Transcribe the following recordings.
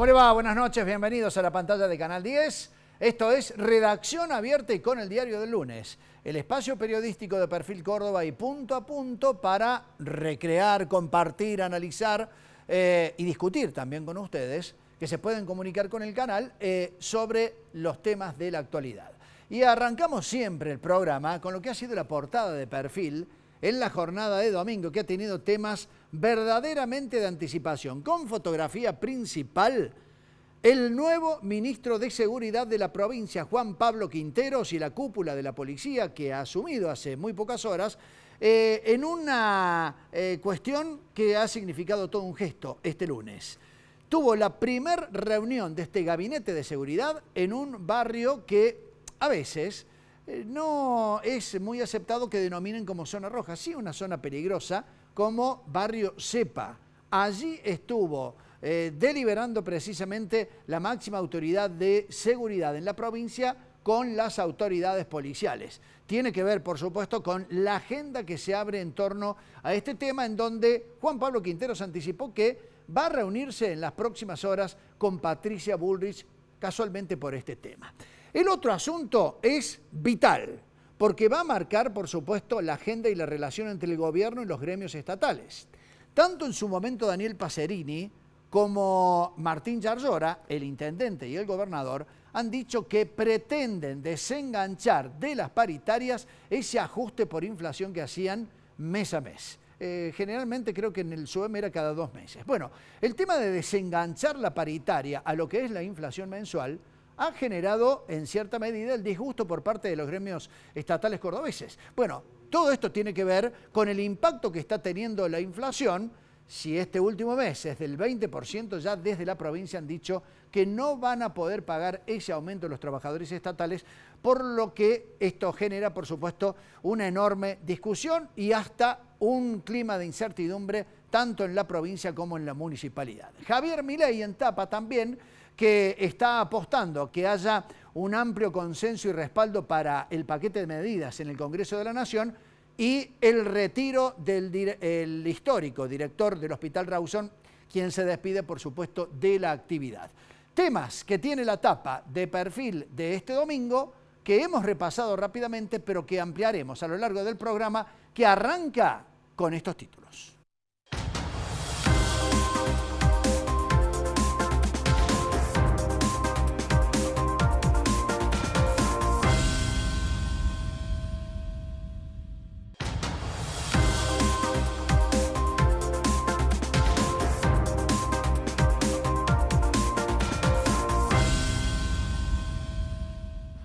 ¿Cómo le va? Buenas noches, bienvenidos a la pantalla de Canal 10. Esto es Redacción Abierta y con el Diario del Lunes, el espacio periodístico de Perfil Córdoba y Punto a Punto para recrear, compartir, analizar y discutir también con ustedes, que se pueden comunicar con el canal sobre los temas de la actualidad. Y arrancamos siempre el programa con lo que ha sido la portada de Perfil en la jornada de domingo, que ha tenido temas verdaderamente de anticipación. Con fotografía principal, el nuevo ministro de Seguridad de la provincia, Juan Pablo Quinteros, y la cúpula de la policía, que ha asumido hace muy pocas horas, en una cuestión que ha significado todo un gesto este lunes. Tuvo la primer reunión de este gabinete de seguridad en un barrio que a veces no es muy aceptado que denominen como zona roja, sí una zona peligrosa como barrio Cepa. Allí estuvo deliberando precisamente la máxima autoridad de seguridad en la provincia con las autoridades policiales. Tiene que ver, por supuesto, con la agenda que se abre en torno a este tema, en donde Juan Pablo Quinteros anticipó que va a reunirse en las próximas horas con Patricia Bullrich, casualmente por este tema. El otro asunto es vital, porque va a marcar, por supuesto, la agenda y la relación entre el gobierno y los gremios estatales. Tanto en su momento Daniel Pacerini como Martín Yarlora, el intendente y el gobernador, han dicho que pretenden desenganchar de las paritarias ese ajuste por inflación que hacían mes a mes. Generalmente creo que en el SUEM era cada 2 meses. Bueno, el tema de desenganchar la paritaria a lo que es la inflación mensual ha generado en cierta medida el disgusto por parte de los gremios estatales cordobeses. Bueno, todo esto tiene que ver con el impacto que está teniendo la inflación. Si este último mes es del 20%, ya desde la provincia han dicho que no van a poder pagar ese aumento de los trabajadores estatales, por lo que esto genera, por supuesto, una enorme discusión y hasta un clima de incertidumbre tanto en la provincia como en la municipalidad. Javier Milei en tapa también, que está apostando a que haya un amplio consenso y respaldo para el paquete de medidas en el Congreso de la Nación y el retiro del histórico director del Hospital Rawson, quien se despide, por supuesto, de la actividad. Temas que tiene la tapa de Perfil de este domingo, que hemos repasado rápidamente, pero que ampliaremos a lo largo del programa, que arranca con estos títulos.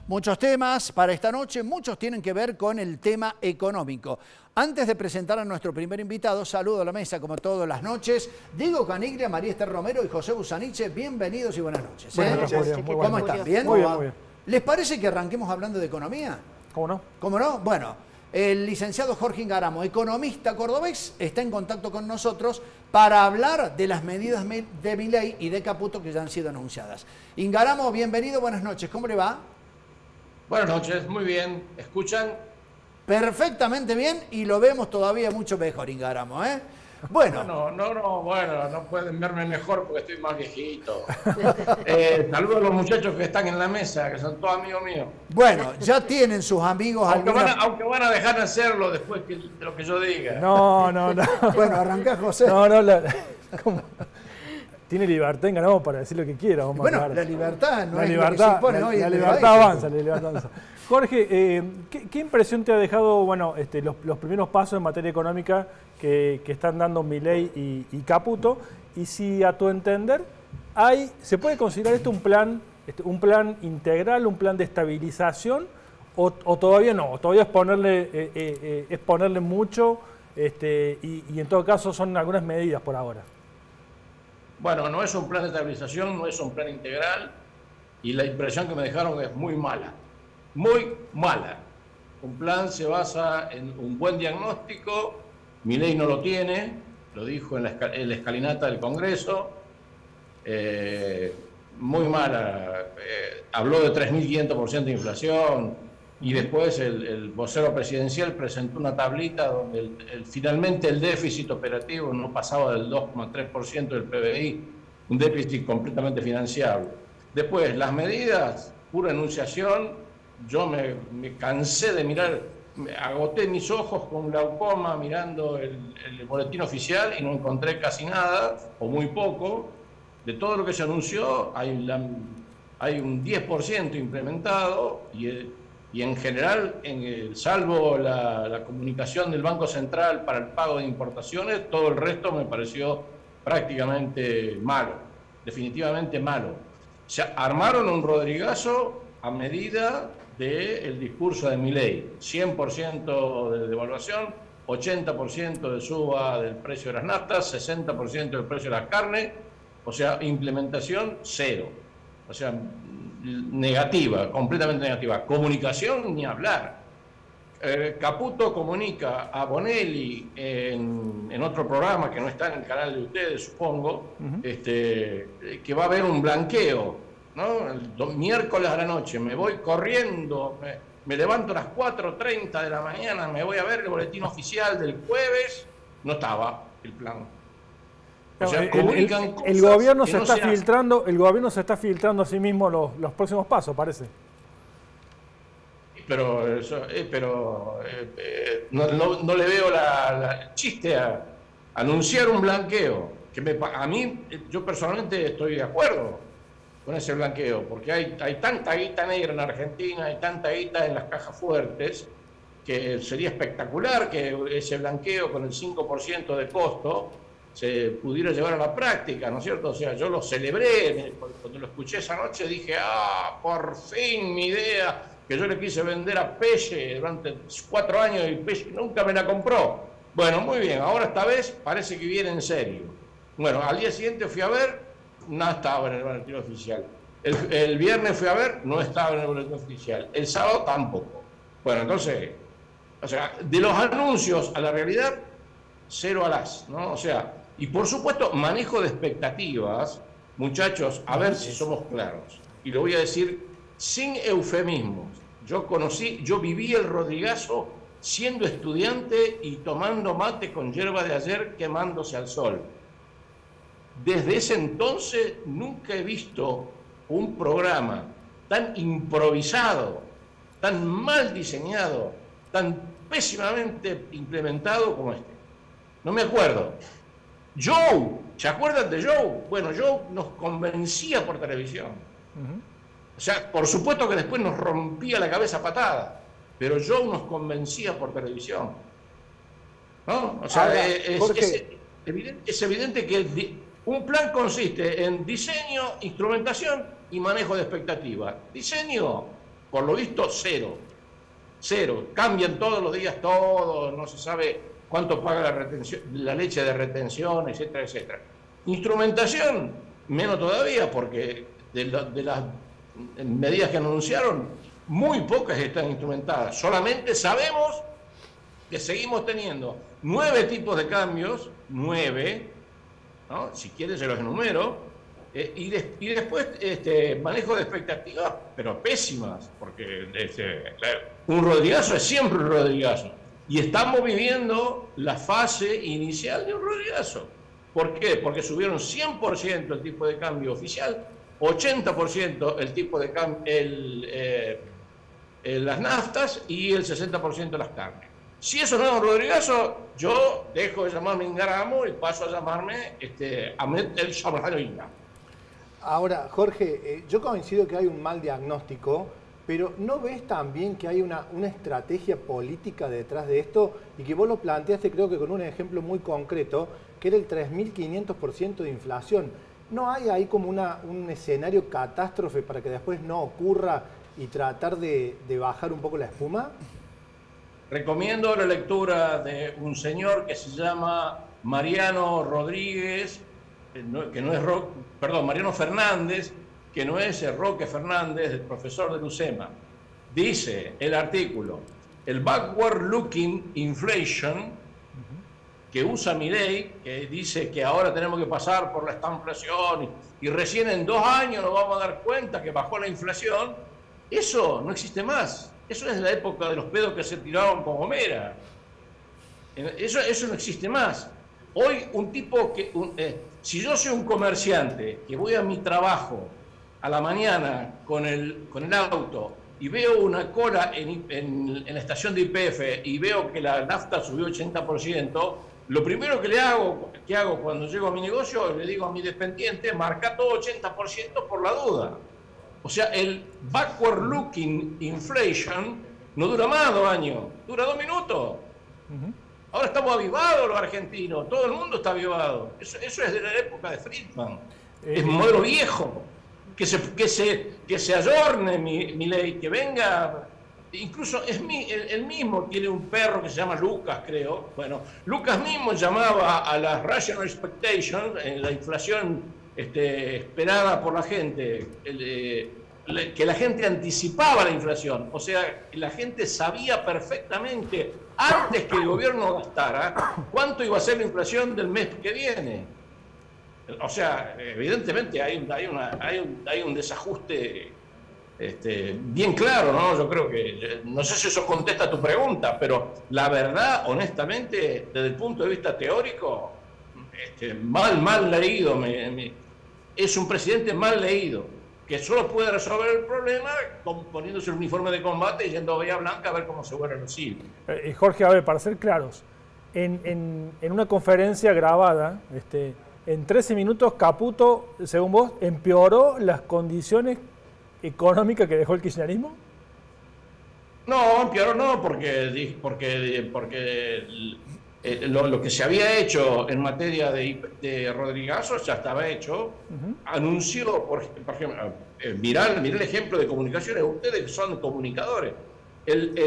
Muchos temas para esta noche, muchos tienen que ver con el tema económico. Antes de presentar a nuestro primer invitado, saludo a la mesa como todas las noches. Diego Caniglia, María Esther Romero y José Busaniche, bienvenidos y buenas noches. Buenas noches. ¿Cómo están? ¿Bien? Muy bien, muy bien. ¿Les parece que arranquemos hablando de economía? ¿Cómo no? ¿Cómo no? Bueno, el licenciado Jorge Ingaramo, economista cordobés, está en contacto con nosotros para hablar de las medidas de Milei y de Caputo que ya han sido anunciadas. Ingaramo, bienvenido, buenas noches. ¿Cómo le va? Buenas noches, muy bien. ¿Escuchan? Perfectamente bien y lo vemos todavía mucho mejor, Ingaramo, ¿eh? Bueno. No pueden verme mejor porque estoy más viejito. Saludos a los muchachos que están en la mesa, que son todos amigos míos. Bueno, ya tienen sus amigos. Aunque van a dejar de hacerlo después de lo que yo diga. No. Bueno, arrancá, José. ¿Cómo? Tiene libertad en Ganamos para decir lo que quiera. Bueno, la libertad no la es libertad, lo que se impone hoy. La libertad avanza. Jorge, ¿qué impresión te ha dejado los primeros pasos en materia económica que están dando Milei y Caputo? Y si a tu entender ¿se puede considerar esto un plan integral, un plan de estabilización o todavía no? ¿Todavía es ponerle mucho y en todo caso son algunas medidas por ahora? Bueno, no es un plan de estabilización, no es un plan integral y la impresión que me dejaron es muy mala. Muy mala. Un plan se basa en un buen diagnóstico, Milei no lo tiene, lo dijo en la escalinata del Congreso, muy mala. Habló de 3.500% de inflación y después el vocero presidencial presentó una tablita donde finalmente el déficit operativo no pasaba del 2,3% del PBI un déficit completamente financiable. Después, las medidas, pura enunciación, yo me cansé de mirar, agoté mis ojos con glaucoma mirando el boletín oficial y no encontré casi nada, o muy poco. De todo lo que se anunció, hay un 10% implementado y en general, salvo la comunicación del Banco Central para el pago de importaciones, todo el resto me pareció prácticamente malo, definitivamente malo. Se armaron un Rodrigazo a medida del discurso de Milei, 100% de devaluación, 80% de suba del precio de las naftas, 60% del precio de las carnes, o sea, implementación cero, o sea, negativa, completamente negativa. Comunicación, ni hablar. Caputo comunica a Bonelli en otro programa que no está en el canal de ustedes, supongo, que va a haber un blanqueo, ¿no? El miércoles a la noche me voy corriendo, me levanto a las 4:30 de la mañana, me voy a ver el boletín oficial del jueves, no estaba el plan. O sea, el gobierno se está filtrando, el gobierno se está filtrando a sí mismo los próximos pasos, parece. Pero no le veo el chiste a anunciar un blanqueo. A mí, yo personalmente estoy de acuerdo con ese blanqueo, porque hay tanta guita negra en Argentina, hay tanta guita en las cajas fuertes, que sería espectacular que ese blanqueo con el 5% de costo se pudiera llevar a la práctica, ¿no es cierto? O sea, yo lo celebré, cuando lo escuché esa noche dije, por fin mi idea, que yo le quise vender a Pelle durante 4 años y Pelle nunca me la compró. Bueno, muy bien, ahora esta vez parece que viene en serio. Bueno, al día siguiente fui a ver, no estaba en el boletín oficial. El viernes fui a ver, no estaba en el boletín oficial. El sábado tampoco. Bueno, entonces, o sea, de los anuncios a la realidad, cero alas, ¿no? O sea, y por supuesto, manejo de expectativas, muchachos, a ver si somos claros. Y lo voy a decir sin eufemismos. Yo viví el Rodrigazo siendo estudiante y tomando mate con yerba de ayer quemándose al sol. Desde ese entonces nunca he visto un programa tan improvisado, tan mal diseñado, tan pésimamente implementado como este. No me acuerdo. Joe, ¿se acuerdan de Joe? Bueno, Joe nos convencía por televisión. O sea, por supuesto que después nos rompía la cabeza a patada, pero Joe nos convencía por televisión. ¿No? O sea, ahora, es evidente que un plan consiste en diseño, instrumentación y manejo de expectativas. Diseño, por lo visto, cero. Cero. Cambian todos los días todo, no se sabe cuánto paga la leche de retención, etcétera, etcétera. Instrumentación, menos todavía, porque de las medidas que anunciaron, muy pocas están instrumentadas. Solamente sabemos que seguimos teniendo 9 tipos de cambios, 9, ¿no? Si quieren se los enumero, y después manejo de expectativas, pero pésimas, porque un Rodrigazo es siempre un Rodrigazo. Y estamos viviendo la fase inicial de un Rodrigazo. ¿Por qué? Porque subieron 100% el tipo de cambio oficial, 80% el tipo de cambio, las naftas y el 60% las carnes. Si eso no es un Rodrigazo, yo dejo de llamarme Ingaramo y paso a llamarme Ahmed El Shabrahanouila. Ahora, Jorge, yo coincido que hay un mal diagnóstico, pero ¿no ves también que hay una estrategia política detrás de esto? Y que vos lo planteaste, creo que con un ejemplo muy concreto, que era el 3.500% de inflación. ¿No hay ahí como un escenario catástrofe para que después no ocurra y tratar de bajar un poco la espuma? Recomiendo la lectura de un señor que se llama Mariano Rodríguez, Mariano Fernández, que no es el Roque Fernández, el profesor de Lucema. Dice el artículo, el backward looking inflation, que usa Milei, que dice que ahora tenemos que pasar por la estanflación y recién en 2 años nos vamos a dar cuenta que bajó la inflación, eso no existe más. Eso es la época de los pedos que se tiraban con Gomera. Eso no existe más. Hoy un tipo que, si yo soy un comerciante que voy a mi trabajo a la mañana con el auto y veo una cola en la estación de YPF y veo que la nafta subió 80%, lo primero que hago cuando llego a mi negocio, le digo a mi dependiente, marca todo 80% por la duda. O sea, el backward looking inflation no dura más 2 años, dura 2 minutos. Ahora estamos avivados los argentinos, todo el mundo está avivado. Eso es de la época de Friedman. Es un modelo viejo. Que se ayorne mi ley, que venga. Incluso él mismo tiene un perro que se llama Lucas, creo. Bueno, Lucas mismo llamaba a la rational expectation, la inflación esperada por la gente, que la gente anticipaba la inflación. O sea, la gente sabía perfectamente, antes que el gobierno gastara, cuánto iba a ser la inflación del mes que viene. O sea, evidentemente hay un desajuste bien claro, ¿no? Yo creo que, no sé si eso contesta tu pregunta, pero la verdad, honestamente, desde el punto de vista teórico, mal leído, es un presidente mal leído, que solo puede resolver el problema poniéndose el uniforme de combate y yendo a Bahía Blanca a ver cómo se vuelven los hilos. Jorge, a ver, para ser claros, en una conferencia grabada, en 13 minutos, Caputo, según vos, empeoró las condiciones económicas que dejó el kirchnerismo. No, empeoró no, porque lo que se había hecho en materia de Rodrigazo ya estaba hecho. Anunció, por ejemplo, mirá el ejemplo de comunicaciones, ustedes que son comunicadores. En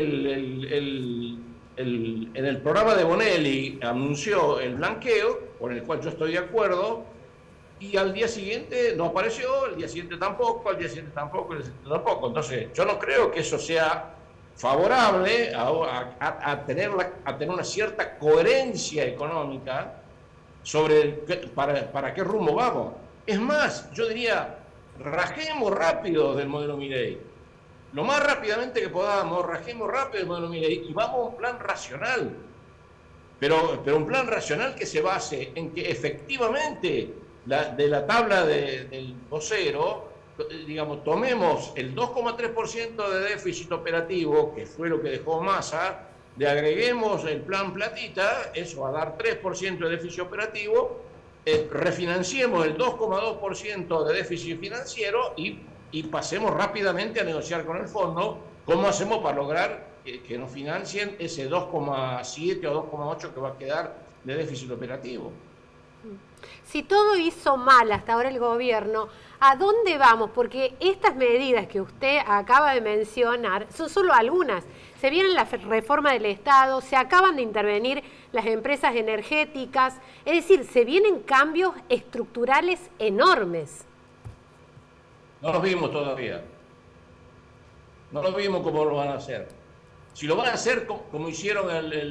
el programa de Bonelli anunció el blanqueo, con el cual yo estoy de acuerdo, y al día siguiente no apareció, al día siguiente tampoco, al día siguiente tampoco, al día siguiente tampoco. Entonces, yo no creo que eso sea favorable a tener una cierta coherencia económica para qué rumbo vamos. Es más, yo diría, rajemos rápido del modelo Milei. Lo más rápidamente que podamos, rajemos rápido el modelo Milei y vamos a un plan racional. Pero un plan racional que se base en que efectivamente de la tabla del vocero, digamos, tomemos el 2,3% de déficit operativo, que fue lo que dejó Massa, le agreguemos el plan platita, eso va a dar 3% de déficit operativo, refinanciemos el 2,2% de déficit financiero y pasemos rápidamente a negociar con el fondo cómo hacemos para lograr que nos financien ese 2,7 o 2,8 que va a quedar de déficit operativo. Si todo hizo mal hasta ahora el gobierno, ¿a dónde vamos? Porque estas medidas que usted acaba de mencionar son solo algunas. Se viene la reforma del Estado, se acaban de intervenir las empresas energéticas, es decir, se vienen cambios estructurales enormes. No los vimos todavía. No los vimos cómo lo van a hacer. Si lo van a hacer como hicieron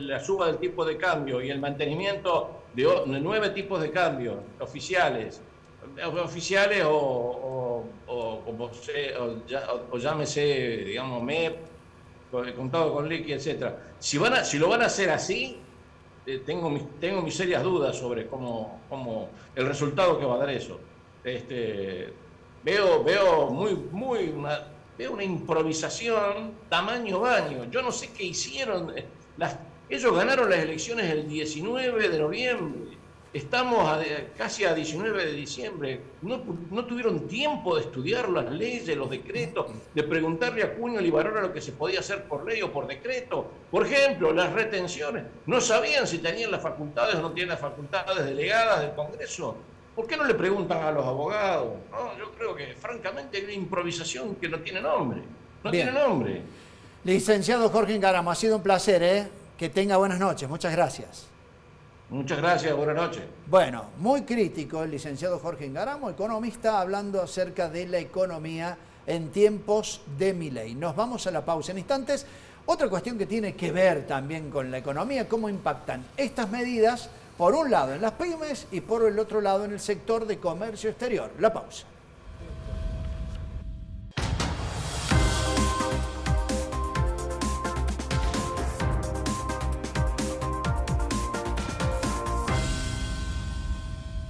la suba del tipo de cambio y el mantenimiento de 9 tipos de cambio oficiales o llámese, digamos, MEP, contado con liqui, etc. Si lo van a hacer así, tengo mis serias dudas sobre cómo el resultado que va a dar eso. Veo una improvisación tamaño baño. Yo no sé qué hicieron. Ellos ganaron las elecciones el 19 de noviembre. Estamos casi a 19 de diciembre. No tuvieron tiempo de estudiar las leyes, los decretos, de preguntarle a Cuño Libarona lo que se podía hacer por ley o por decreto. Por ejemplo, las retenciones. No sabían si tenían las facultades o no tenían las facultades delegadas del Congreso. ¿Por qué no le preguntan a los abogados? No, yo creo que, francamente, hay una improvisación que no tiene nombre. No tiene nombre. Licenciado Jorge Ngaramo, ha sido un placer, ¿eh? Que tenga buenas noches. Muchas gracias. Muchas gracias, buenas noches. Bueno, muy crítico el licenciado Jorge Ngaramo, economista, hablando acerca de la economía en tiempos de Milei. Nos vamos a la pausa en instantes. Otra cuestión que tiene que ver también con la economía, cómo impactan estas medidas, por un lado en las pymes y por el otro lado en el sector de comercio exterior. La pausa.